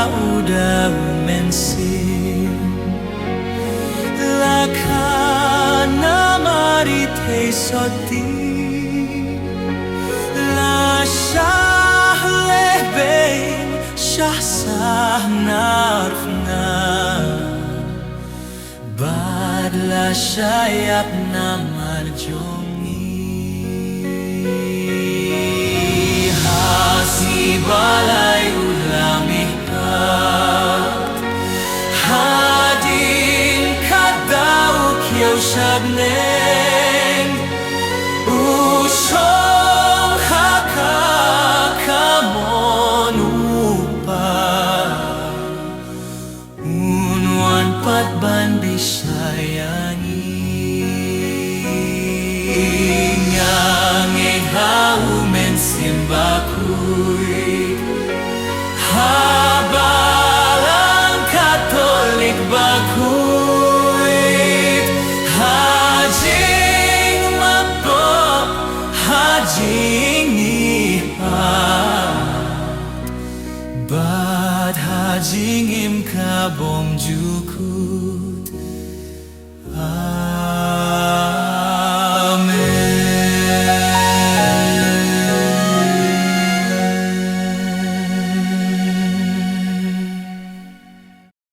udah mensin Lakana marite soti La shah lebein shah sah narfna Badla shayap na marjongi Hasi balay ulamihkat Hadin kadauk yaw shabneng Ushong hakakamon upa Unwan patban bisayangi Ngangeng haumen simbakuy Habalang Katolik bakuit Hajing mapop Hajing ipat Bad hajing im kabong